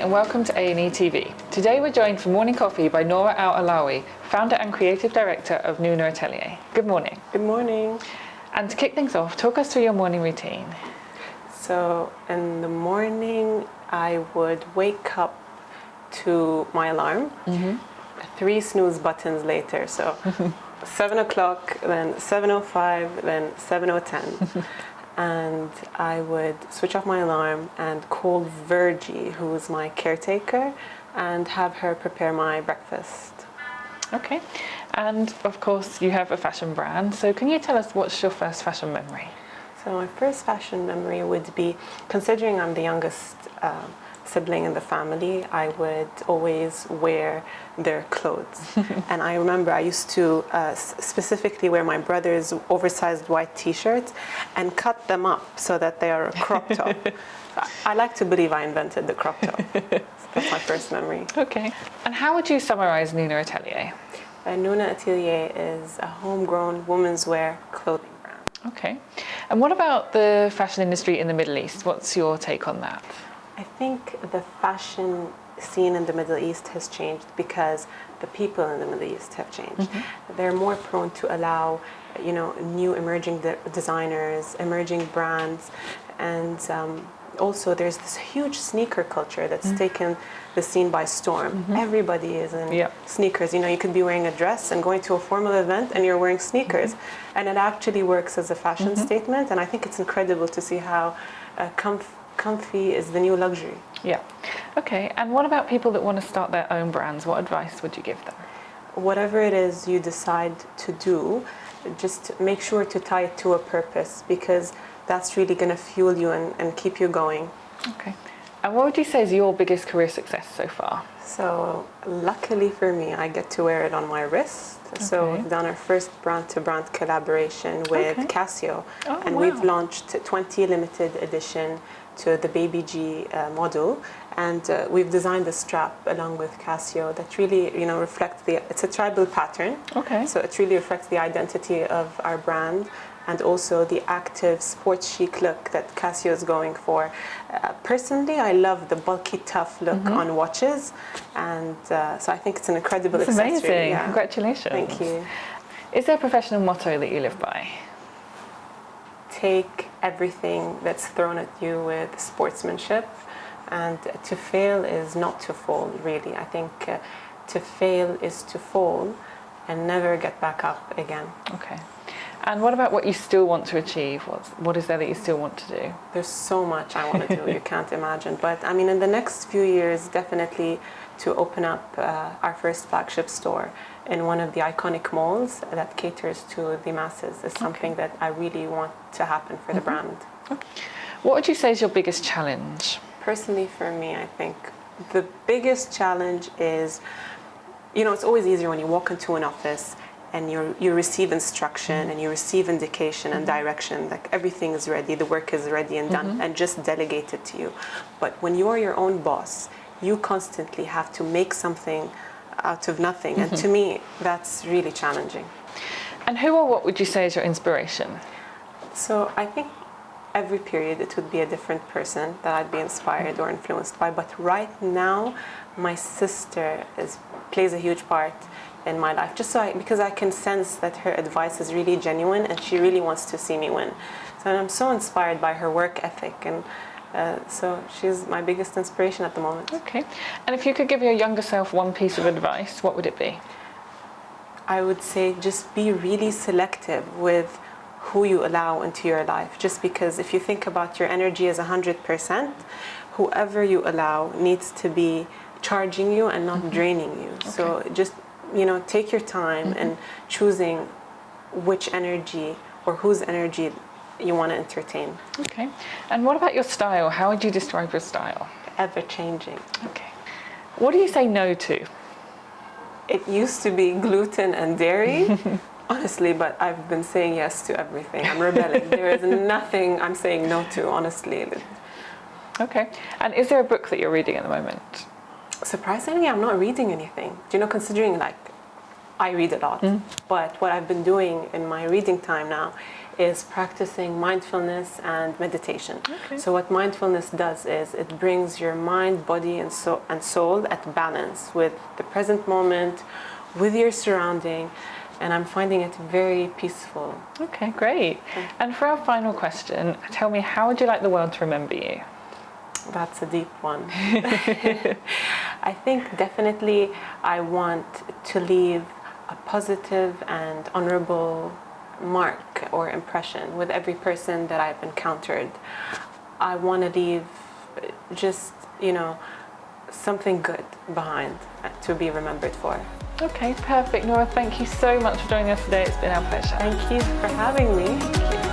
and welcome to A&E TV. Today we're joined for morning coffee by Noora Alawi, founder and creative director of Nuna Atelier. Good morning. Good morning. And to kick things off, talk us through your morning routine. So in the morning, I would wake up to my alarm, 3 snooze buttons later. So 7 o'clock, then 7:05, then 7:10. And I would switch off my alarm and call Virgie, who is my caretaker, and have her prepare my breakfast. Okay. And of course, you have a fashion brand. So can you tell us what's your first fashion memory? So my first fashion memory would be, considering I'm the youngest sibling in the family, I would always wear their clothes. And I remember I used to specifically wear my brother's oversized white t-shirts and cut them up so that they are a crop top. I like to believe I invented the crop top. That's my first memory. Okay. And how would you summarize Nuna Atelier? Nuna Atelier is a homegrown women's wear clothing brand. Okay. And what about the fashion industry in the Middle East? What's your take on that? I think the fashion scene in the Middle East has changed because the people in the Middle East have changed. They're more prone to allow, new emerging designers, emerging brands, and also there's this huge sneaker culture that's taken the scene by storm. Everybody is in sneakers. You could be wearing a dress and going to a formal event and you're wearing sneakers. And it actually works as a fashion statement, and I think it's incredible to see how comfy is the new luxury. Yeah. Okay. And what about people that want to start their own brands? What advice would you give them? Whatever it is you decide to do, just make sure to tie it to a purpose, because that's really going to fuel you and keep you going. Okay. And what would you say is your biggest career success so far? So luckily for me, I get to wear it on my wrist. Okay. So we've done our first brand-to-brand collaboration with Casio. And we've launched 20 limited edition to the Baby G model. And we've designed a strap along with Casio that really, reflects it's a tribal pattern. Okay. So it really reflects the identity of our brand, and also the active sports chic look that Casio is going for. Personally, I love the bulky, tough look on watches, and so I think it's an incredible accessory. That's amazing. Yeah. Congratulations. Thank you. Is there a professional motto that you live by? Take everything that's thrown at you with sportsmanship, and to fail is not to fall, really. I think to fail is to fall and never get back up again. Okay. And what about what you still want to achieve? What is there that you still want to do? There's so much I want to do, you can't imagine. But I mean, in the next few years, definitely to open up our first flagship store in one of the iconic malls that caters to the masses is something that I really want to happen for the brand. What would you say is your biggest challenge? Personally, for me, I think the biggest challenge is, it's always easier when you walk into an office and you receive instruction and you receive indication and direction, like everything is ready, the work is ready and done, and just delegate it to you. But when you are your own boss, you constantly have to make something out of nothing, and to me, that's really challenging. And who or what would you say is your inspiration? So I think every period it would be a different person that I'd be inspired or influenced by, but right now, my sister plays a huge part in my life, because I can sense that her advice is really genuine and she really wants to see me win. So I'm so inspired by her work ethic, and so she's my biggest inspiration at the moment. Okay. And if you could give your younger self one piece of advice, what would it be? I would say just be really selective with who you allow into your life, just because if you think about your energy as 100%, whoever you allow needs to be charging you and not draining you. Okay. So just take your time in choosing which energy or whose energy you want to entertain. Okay. And what about your style? How would you describe your style? Ever-changing. Okay. What do you say no to? It used to be gluten and dairy, honestly, but I've been saying yes to everything. I'm rebelling. There is nothing I'm saying no to, honestly. Okay. And is there a book that you're reading at the moment? Surprisingly, I'm not reading anything. Considering I read a lot, but what I've been doing in my reading time now is practicing mindfulness and meditation. Okay. So what mindfulness does is it brings your mind, body, and soul at balance with the present moment, with your surrounding, and I'm finding it very peaceful. Okay, great. And for our final question, tell me, how would you like the world to remember you? That's a deep one. I think definitely I want to leave a positive and honorable mark or impression with every person that I've encountered. I want to leave just, something good behind to be remembered for. Okay, perfect. Noora, thank you so much for joining us today. It's been our pleasure. Thank you for having me.